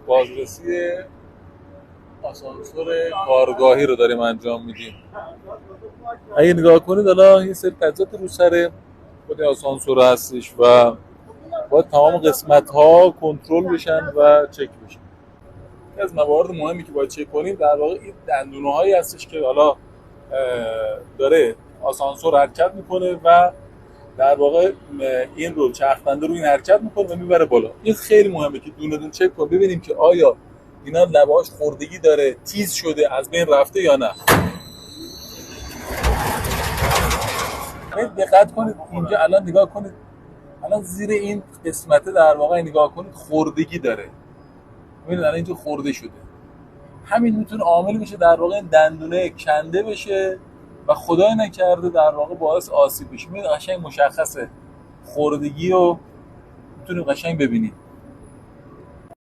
بازرسی آسانسور کارگاهی رو داریم انجام میدیم. اگه نگاه کنید الان یه سری تجهیزات رو سر خود آسانسور هستش و باید تمام قسمت ها کنترل بشن و چک بشن. یکی از موارد مهمی که باید چک کنیم در واقع این دندونه هایی هستش که حالا داره آسانسور حرکت میکنه و در واقع این رو چرخنده رو این حرکت میکنه و میبره بالا. این خیلی مهمه که دونه دونه چک کنیم ببینیم که آیا اینا لبهاش خوردگی داره، تیز شده، از بین رفته یا نه. دقت کنید اینجا الان نگاه کنید، الان زیر این قسمته در واقع نگاه کنید خوردگی داره. ببینید الان اینجا خورده شده. همین میتونه عامل بشه در واقع دندونه کنده بشه و خدای نکرده در واقع باعث آسیب بشه. ببینید قشنگ مشخصه خوردگی رو میتونید قشنگ ببینید.